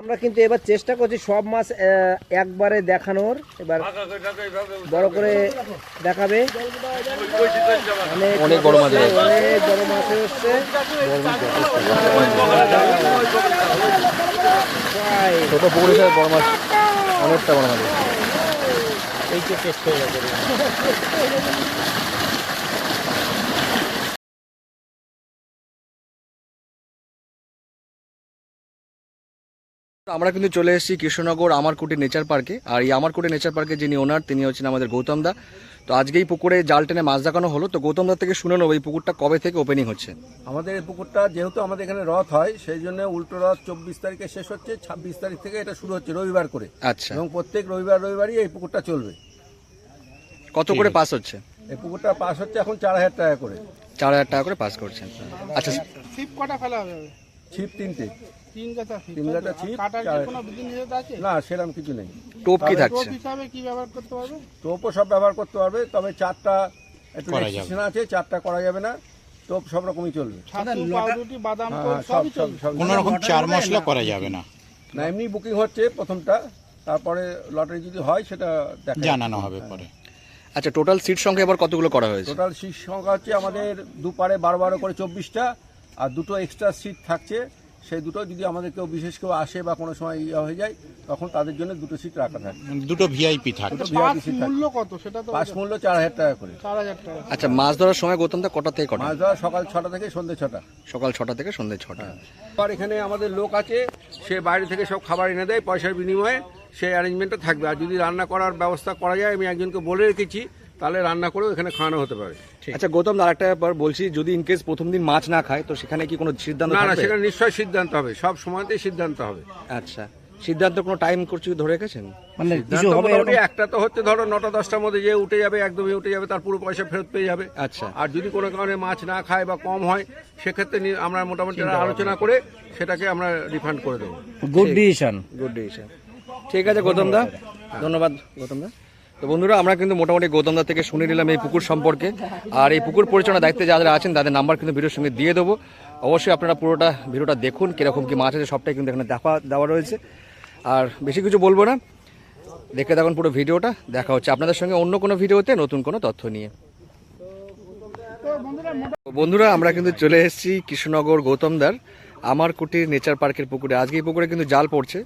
আমরা কিন্তু এবার চেষ্টা করছি সব মাছ একবারে দেখানোর। এবার বড় করে দেখাবে। অনেক বড় মাছ, অনেক বড় মাছ এসছে। ছোট পুকুর হিসাবে বড় মাছ, অনেকটা বড় মাছ। এই যে টেস্ট হয়ে যাবে। আমরা কিন্তু চলে এসেছি কৃষ্ণনগর আমারকুটি নেচার পার্কে। আর এই আমারকুটি নেচার পার্কে যিনি ওনার, তিনি হচ্ছেন আমাদের গৌতম দা। তো আজকেই পুকুরে জাল টেনে মাছ দেখানো হলো। তো গৌতম দা থেকে শুনে নেবো এই পুকুরটা কবে থেকে ওপেনিং হচ্ছে। আমাদের এই পুকুরটা যেহেতু আমাদের এখানে রথ হয়, সেই জন্য উল্টো রথ 24 তারিখে শেষ হচ্ছে, 26 তারিখ থেকে এটা শুরু হচ্ছে রবিবার করে। আচ্ছা, এবং প্রত্যেক রবিবারই এই পুকুরটা চলবে। কত করে পাস হচ্ছে? এই পুকুরটা পাস হচ্ছে এখন 4000 টাকা করে। 4000 টাকা করে পাস করছেন। আচ্ছা, ছিপ কটা ফেলা হবে? ছিপ 3টে। 3 গাছা ছিপ। 3 গাছা ছিপ। কাটার কি কোনো বিধিনিষেধ আছে? না, সেরকম কিছু নেই। টোপ কি থাকছে? টোপ হিসাবে কি ব্যবহার করতে পারবে? টোপও সব ব্যবহার করতে পারবে, তবে 4টা একটু রেস্ট্রিকশন আছে, 4টা করা যাবে না। টোপ সব রকমই চলবে। ছাতু, পাউরুটি, বাদাম সব সবই চলবে। কোনো রকম চার মশলা করা যাবে না। না, এমনি বুকিং হচ্ছে প্রথমটা, তারপরে লটারি যদি হয় সেটা জানানো হবে পরে। আচ্ছা, টোটাল সিট সংখ্যা এবার কতগুলো করা হয়েছে? টোটাল সিট সংখ্যা হচ্ছে আমাদের দুপারে 12 করে 24টা, আর দুটো এক্সট্রা সিট থাকছে। সেই দুটো যদি আমাদের কেউ বিশেষ কেউ আসে বা কোনো সময় হয়ে যায়, তখন তাদের জন্য দুটো সিট রাখা থাকে। দুটো ভিআইপি থাকে। পাঁচ মূল্য কত সেটা তো? পাস মূল্য 4000 টাকা করে। 4000 টাকা। আচ্ছা, মাছ ধরার সময় গৌতম দা কটা থেকে কটা? মাছ ধরা সকাল 6টা থেকে সন্ধ্যে 6টা। সকাল 6টা থেকে সন্ধ্যে 6টা। আর এখানে আমাদের লোক আছে, সে বাইরে থেকে সব খাবার এনে দেয় পয়সার বিনিময়ে, সেই অ্যারেঞ্জমেন্টটা থাকবে। আর যদি রান্না করার ব্যবস্থা করা যায়, আমি একজনকে বলে রেখেছি, তাহলে রান্না করেও এখানে খাওয়ানো হতে পারে। আচ্ছা গৌতম দা, আরেকটা ব্যাপার বলছি, যদি ইনকেস প্রথম দিন মাছ না খায় তো সেখানে কি কোনো সিদ্ধান্ত না, থাকবে? সেখানে নিশ্চয়ই সিদ্ধান্ত হবে, সব সময়তেই সিদ্ধান্ত হবে। আচ্ছা, সিদ্ধান্ত কোনো টাইম করছি ধরে রেখেছেন? মানে কিছু সিদ্ধান্ত হবে মোটামুটি একটা তো হচ্ছে, ধরো 9টা-10টার মধ্যে যে উঠে যাবে, একদমই উঠে যাবে, তার পুরো পয়সা ফেরত পেয়ে যাবে। আচ্ছা, আর যদি কোনো কারণে মাছ না খায় বা কম হয়, সেক্ষেত্রে আমরা মোটামুটি আলোচনা করে সেটাকে আমরা রিফান্ড করে দেবো। Good decision. Good decision. ঠিক আছে গৌতম দা, ধন্যবাদ গৌতম দা। তো বন্ধুরা, আমরা কিন্তু মোটামুটি গৌতম দা থেকে শুনে নিলাম এই পুকুর সম্পর্কে। আর এই পুকুর পরিচালনার দায়িত্বে যারা আছেন তাদের নাম্বার কিন্তু ভিডিওর সঙ্গে দিয়ে দেবো। অবশ্যই আপনারা পুরোটা ভিডিওটা দেখুন, কীরকম কি মাছ আছে সবটাই কিন্তু এখানে দেওয়া রয়েছে। আর বেশি কিছু বলবো না, দেখে দেখুন পুরো ভিডিওটা। দেখা হচ্ছে আপনাদের সঙ্গে অন্য কোনো ভিডিওতে নতুন কোনো তথ্য নিয়ে। বন্ধুরা, আমরা কিন্তু চলে এসেছি কৃষ্ণনগর গৌতমদার আমারকুটি নেচার পার্কের পুকুরে। আজকে এই পুকুরে কিন্তু জাল পড়ছে,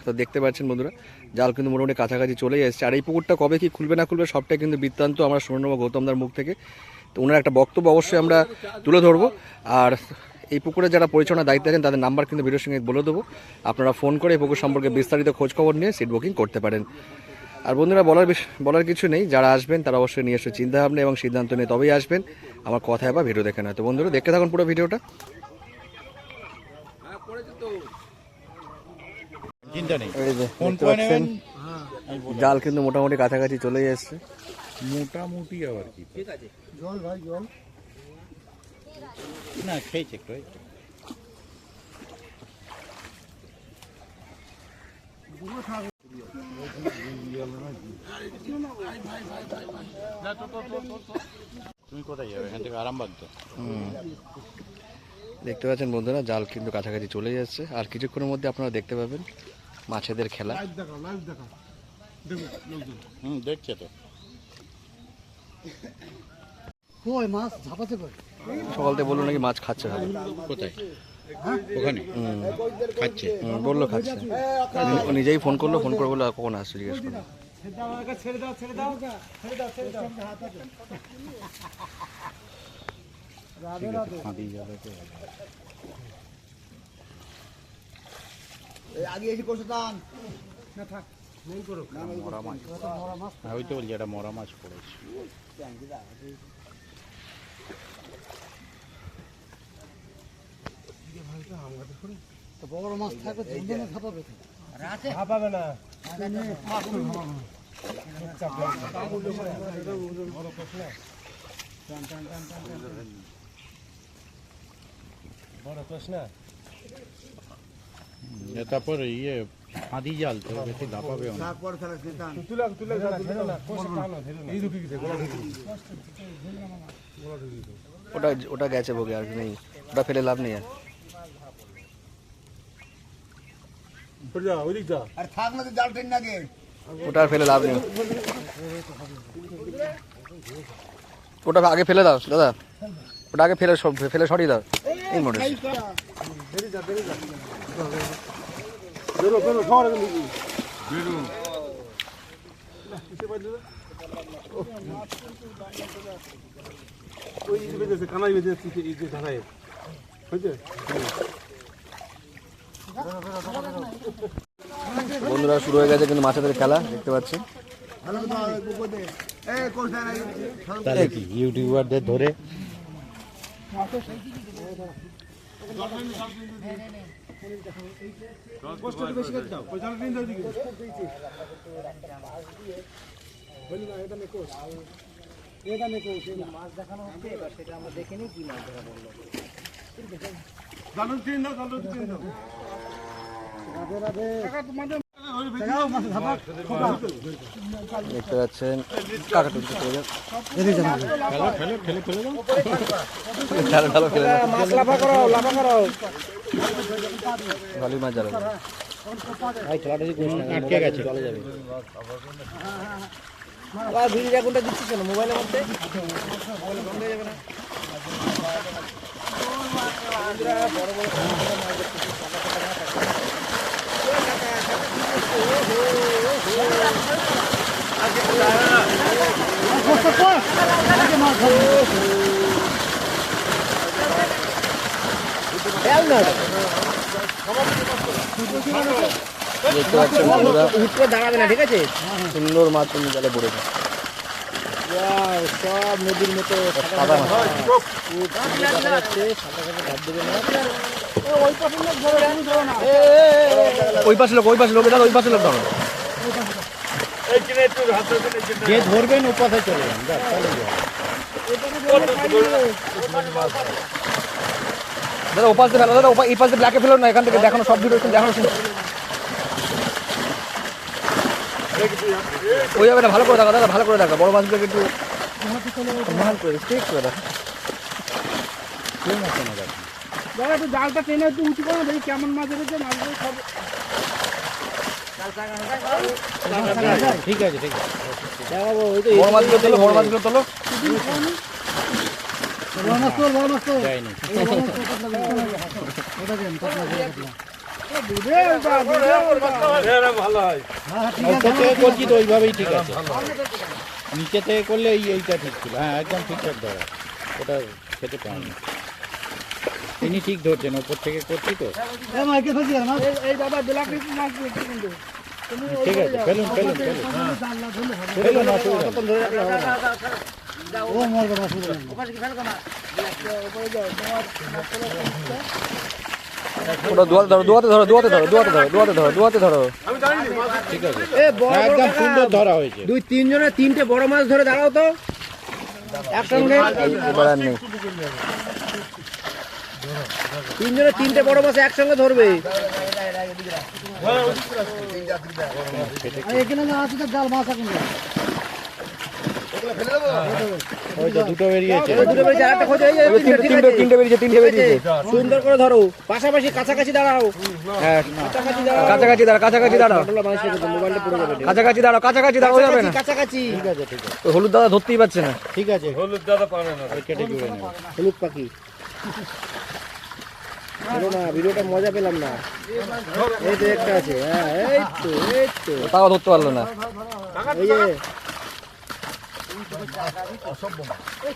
তো দেখতে পাচ্ছেন বন্ধুরা, জাল কিন্তু মোটামুটি কাছাকাছি চলে এসেছে। আর এই পুকুরটা কবে কি খুলবে না খুলবে সবটাই কিন্তু বৃত্তান্ত আমরা শুনে নেবো গৌতমদার মুখ থেকে। তো ওনার একটা বক্তব্য অবশ্যই আমরা তুলে ধরবো। আর এই পুকুরে যারা পরিচালনার দায়িত্বে আছেন তাদের নাম্বার কিন্তু ভিডিওর সঙ্গে বলে দেবো। আপনারা ফোন করে এই পুকুর সম্পর্কে বিস্তারিত খোঁজখবর নিয়ে সিট বুকিং করতে পারেন। আর বন্ধুরা, বলার কিছু নেই, যারা আসবেন তারা অবশ্যই নিয়ে এসে চিন্তাভাবনা এবং সিদ্ধান্ত নিয়ে তবেই আসবেন। আমার কথায় বা ভিডিও দেখে নয়। তো বন্ধুরা, দেখতে থাকুন পুরো ভিডিওটা। চিন্তা নেই, এই যে ফোন দেখতে করে পাচ্ছেন, নেবেন। জাল কিন্তু মোটামুটি কাছাকাছি চলে এসেছে। মোটামুটি আবার কি জল ভাই জল। না, খেয়েছে একটু। তুমি কোথায় যাবে? এখান থেকে আরামবাগ তো। দেখতে পাচ্ছেন বন্ধুরা, জাল কিন্তু কাছাকাছি চলে যাচ্ছে। আর কিছুক্ষণের মধ্যে আপনারা দেখতে পাবেন মাছেদের খেলা। দেখছে তো। মাছ ঝাপাতে পারে। সকাল থেকে বললো নাকি মাছ খাচ্ছে ভালো। কোথায়? ওখানে খাচ্ছে। বললো খাচ্ছে। ও নিজেই ফোন করলো, ফোন করে বললো কখন আসছে জিজ্ঞেস করলো। ওই তো বলছি, একটা মরা মাছ পড়েছে। বড় মাছ থাকবে ঝাপাবে তো। ভাবাবে না। বড় প্রশ্ন। তারপর ইয়ে ফাঁদি জাল তো বেশি দাপাবে না। ওটা গেছে বগে, আর নেই, ওটা ফেলে লাভ নেই আর। ওটা আর ফেলে লাভ নেই, ওটা আগে ফেলে দাও দাদা, ওটা আগে ফেলে ফেলে সরিয়ে দাও। এই মোটর বন্ধুরা শুরু হয়ে গেছে কিন্তু মাছেদের খেলা দেখতে পাচ্ছি। তাহলে কি ইউটিউবারদের ধরে দেখতে পাচ্ছেন কাকা টুকু চলে যান, ঢালো ঢালো ফেলে দাও। মাছ লাফা করো, লাফা করো। ভালোই মাছ জ্বালা আটকে গেছে। আবার ভিডিও কোনটা দিচ্ছিস না মোবাইলের মধ্যে? দেখতে পাচ্ছেন বন্ধুরা, উঠে দাঁড়াবে না, ঠিক আছে? সুন্দর মাছ কিন্তু জালে পড়েছে। ওয়াও, সব নদীর মতো সাদা মাছ। দেখা যাচ্ছে, সাদা সাদা ধাপ দেবে না। ওই পাশে লোক, ওই পাশে লোক, দাদা ওই পাশে লোক ধরো। যে ধরবেন ও পথে চলে যান, ব্যাস, তাহলে যাও। দাদা ওপাশ দিয়ে ফেলো, দাদা এই পাশ দিয়ে ব্ল্যাকে ফেলো না, এখান থেকে দেখানো সব ভিডিও দেখানো শুনে ওই যাবে না। ভালো করে দেখা দাদা, ভালো করে দেখা, বড় মাছগুলোকে একটু ভালো করে ঠিক করে দেখা। দাদা একটু জালটা টেনে একটু উঁচু করো, দেখি কেমন মাছ এসেছে, মাছগুলো সব ঠিক আছে, ঠিক আছে। দেখাবো, ওই তো বড় মাছগুলো তোলো, বড় মাছগুলো তোলো। যায়নি। উপর থেকে করছি তো ওইভাবেই ঠিক আছে। নিচে থেকে করলে এইটা ঠিক ছিল। হ্যাঁ, একদম ঠিকঠাক ধরা, ওটা খেতে পারেনি। তিনি ঠিক ধরছেন, ওপর থেকে করছি তো। এই দাদা ব্ল্যাক মাছ দিয়েছে কিন্তু। ঠিক আছে, ফেলুন ফেলুন ফেলুন ফেলুন, অসুবিধা নেই। ও মরবে না, শুরু ওটা দোয়াতে ধরো, দোয়াতে ধরো, দোয়াতে ধরো, দোয়াতে ধরো, দোয়াতে ধরো, দোয়াতে ধরো। ঠিক আছে, এ বড় বড় একদম কাকা, সুন্দর ধরা হয়েছে। 2-3 জনে 3টে বড় মাছ ধরে দাঁড়াও তো একসঙ্গে। এবার আর নেই। 3 জনে 3টে বড় মাছ একসঙ্গে ধরবে। এখানে না আছে তো জাল মাছ এখন ওই তো দুটো বেরিয়েছে। ওই দুটো বেরিয়েছে, আরেকটা খোঁজো, এই যে ওই তিনটে, ঠিক আছে? তিনটে বেরিয়েছে, তিনটে বেরিয়েছে। সুন্দর করে ধরো, পাশাপাশি কাছাকাছি দাঁড়াও, হ্যাঁ, কাছাকাছি দাঁড়াও। কাছাকাছি দাঁড়া, কাছাকাছি দাঁড়াও, বটলা বাঁশ রেখে দাও, মোবাইলটা পড়ে যাবে। কাছাকাছি দাঁড়াও, কাছাকাছি দাঁড়াও যাবে না। কাছাকাছি। ঠিক আছে, ঠিক আছে, ওই হলুদ দাদা ধরতেই পারছে না। ঠিক আছে। হলুদ দাদা পারে না, কেটে জুড়ে নেবে। হলুদ পাখি চলো না, ভিডিওটা মজা পেলাম না। এই তো একটা আছে, হ্যাঁ, এই তো, এই তো, তাও ধরতে পারলো না। এই যে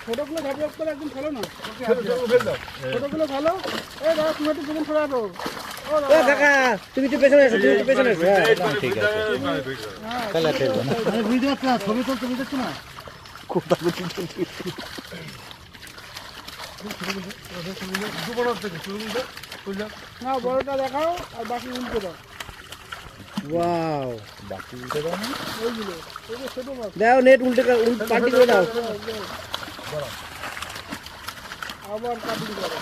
ছোটগুলো ঝাঁপিয়ে করে একদম ফেলো না, ছোটগুলো ভালো। এই দাদা তুমি একটু যেমন ফেরাবো। ও কাকা, তুমি একটু পেছনে এসো, তুমি একটু পেছনে এসো। হ্যাঁ, ঠিক আছে, তাহলে ফেলবো না। ভিডিও ছবি তুলতে বুঝেছো না? খুব না, বড়টা দেখাও আর বাকি উল্টে দাও। ওয়াও, বাকি উঠে দাও না। ওইগুলো, এই যে ছোট মাছ। দাও নেট উল্টে পাল্টি করে দাও। আবার কাটিং করো।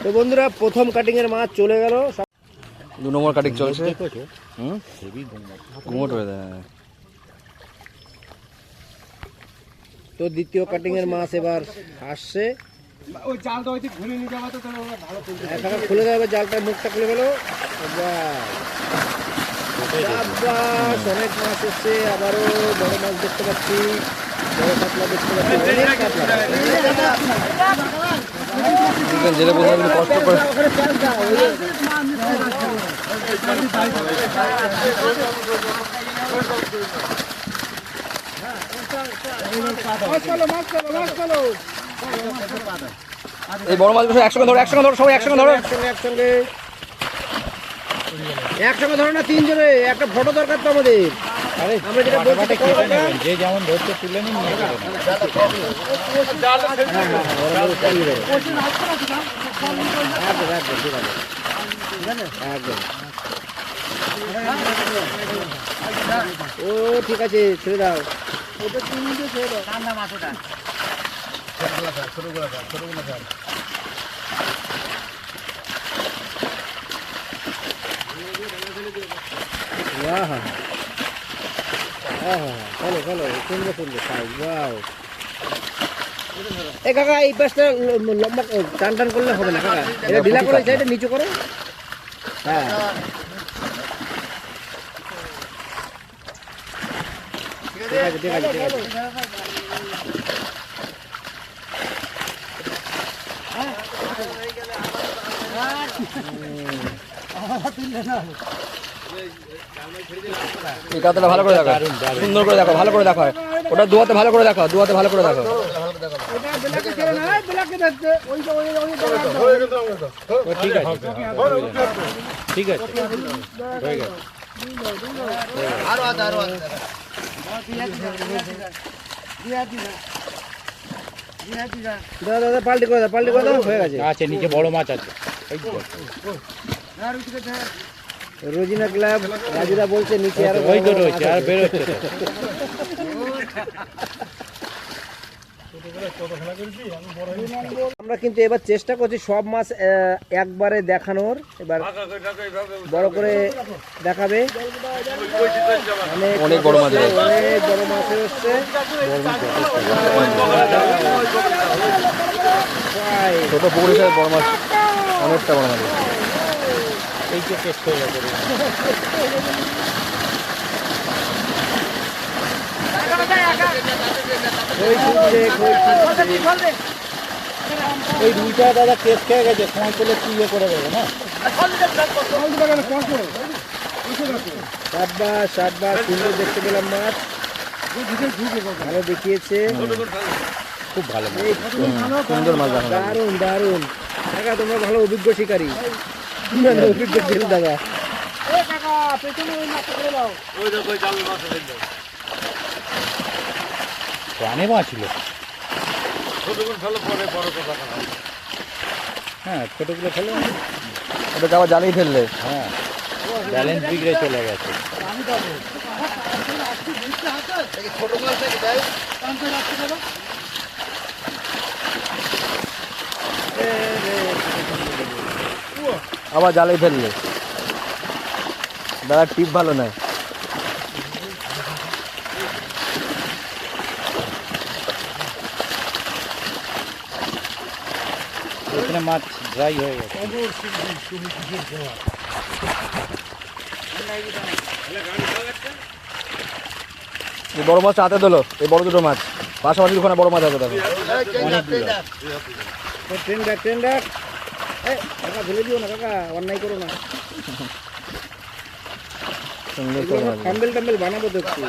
তো বন্ধুরা, প্রথম কাটিং এর মাছ চলে গেল। 2 নম্বর কাটিং চলছে। দেখেছো? হুম, হেভি ঘুমো। ঘুমোট হয়ে যায়। তো দ্বিতীয় কাটিং এর মাছ এবার আসছে। ওই জালটা হয়তো ঘুরে নিতে পারতো তাহলে ওরা ভালো তুলতে পারতো। কাকা খুলে দেবে জালটা, মুখটা খুলে গেল। অনেক মাছ এসছে, আবারও বড় মাছ দেখতে পাচ্ছি, বড় কাতলা দেখতে পাচ্ছি, অনেক কাতলা। জেলে বন্ধুরা কিন্তু কষ্ট করে ওখানে চাল দাও, মাছ চলো মাছ চলো মাছ চলো। এই বড় মাছগুলো একসঙ্গে ধরো, একসঙ্গে ধরো, সবাই একসঙ্গে ধরো। একসঙ্গে ধরো না, তিনজনে একটা ফটো দরকার তো আমাদের। আরে আমরা যেটা বলছি ফাটাফাটি কেটে নেবেন, যে যেমন ধরতে তুলে নিন, নিয়ে যাবেন। ও ঠিক আছে, ছেড়ে দাও। চলো চলো, সুন্দর সুন্দর সাইজ, ওয়াও। এ কাকা এই পাশটা লম্বা টান টান করলে হবে না কাকা, এটা ঢিলা করে সাইডে নিচু করো। হ্যাঁ ঠিক আছে ঠিক আছে ঠিক আছে। এই কাতলাটা ভালো করে দেখো, সুন্দর করে দেখো, ভালো করে দেখো, ওটা দুয়াতে ভালো করে দেখো, দুয়াতে ভালো করে দেখো। ওটা বেলাকে ছেড়ে না, বেলাকে দেখতে ওই যে ওই ও ঠিক আছে, ঠিক আছে, হয়ে গেছে। দাদা দাদা পাল্টি করে দাও, পাল্টি করে দাও, হয়ে গেছে। আছে নিচে বড় মাছ আছে। এই তো। রোজিনা ক্লাব রাজুদা বলছে নিচে আরো ওই তো রয়েছে, আর বেরোচ্ছে তো। আমরা কিন্তু এবার চেষ্টা করছি সব মাছ একবারে দেখানোর। এবার বড় করে দেখাবে, অনেক বড় মাছ, অনেক বড় মাছ এসছে। ছোট পুকুর হিসেবে বড় মাছ, অনেকটা বড় মাছ। এই তো টেস্ট হয়ে গেছে। এই দুইটা দাদা টেস্ট খেয়ে গেছে, সময় পেলে কি ইয়ে করে দেবে না? সাতবার সাতবার সুন্দর দেখতে পেলাম মাছ, ভালো দেখিয়েছে, খুব ভালো মাছ। সুন্দর মাছ দেখানো। দারুণ দারুণ। কাকা তোমরা ভালো অভিজ্ঞ শিকারী, অভিজ্ঞ ছিল দাদা। প্রাণে মাছ ছিল। হ্যাঁ, ছোটগুলো ফেলে, ওটা যাওয়া জালেই ফেললে। হ্যাঁ, ব্যালেন্স বিগড়ে চলে গেছে। আবার জালেই ফেললে, দাদা টিপ ভালো নয়। এখানে মাছ ড্রাই হয়ে গেছে। এই বড় মাছটা হাতে দিলো, এই বড় দুটো মাছ পাশাপাশি ওখানে বড় মাছ আছে দেখো। ট্রেন্ডার ট্রেন্ডার, কাকা ফেলে দিও না কাকা, অন্যায় করো না। সুন্দর করে মাছ। থাম্বেল টাম্বেল বানাবো তো একটু।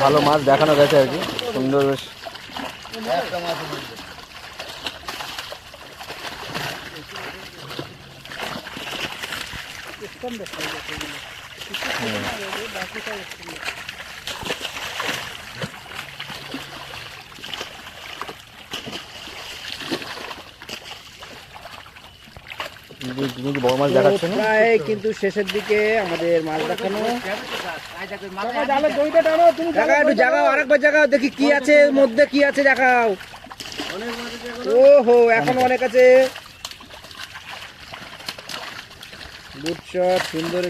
ভালো মাছ দেখানো গেছে আর কি, সুন্দর বেশ। বড় মাছ দেখাচ্ছে না প্রায় কিন্তু শেষের দিকে আমাদের মাছ দেখানো। কাকা জালের দড়িটা টানো, তুমি কাকা একটু জাগাও, আরেকবার জাগাও, দেখি কি আছে এর মধ্যে, কি আছে দেখাও। ওহো, এখন অনেক আছে। গুড শট, সুন্দর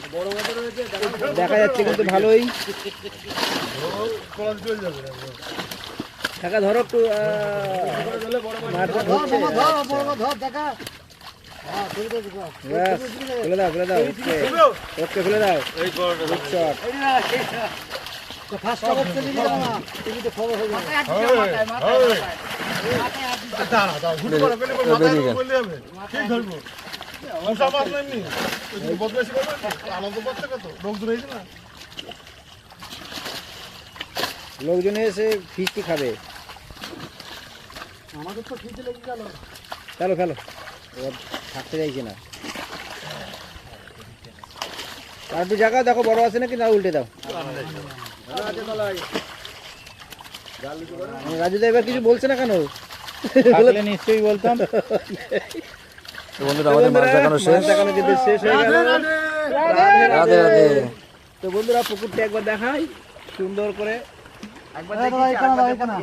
দেখা যাচ্ছে কিন্তু ভালোই। কাকা ধরো একটু, মাছটা ধরছে। ব্যাস, ফেলে দাও, ফেলে দাও, ওকে ওকে, ফেলে দাও। Good shot. লোকজন এসে ফিস্টি খাবে। আমাদের তো খিদে লেগে গেল। ফেলো ফেলো, এবার থাকতে চাইছে না। আর একটু জায়গা দেখো বড় আছে নাকি, না উল্টে দাও। রাজুদা এবার কিছু বলছে না কেন? থাকলে নিশ্চয়ই বলতাম। তো বন্ধুরা আমাদের মাছ দেখানো শেষ। মাছ দেখানো কিন্তু শেষ হয়ে গেল। রাধে রাধে। তো বন্ধুরা পুকুরটা একবার দেখাই সুন্দর করে। একবার দেখি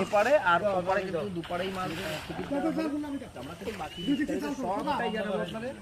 এপারে আর ওপারে কিন্তু দুপারেই মাছ। সবটাই জানাবো আপনাদের।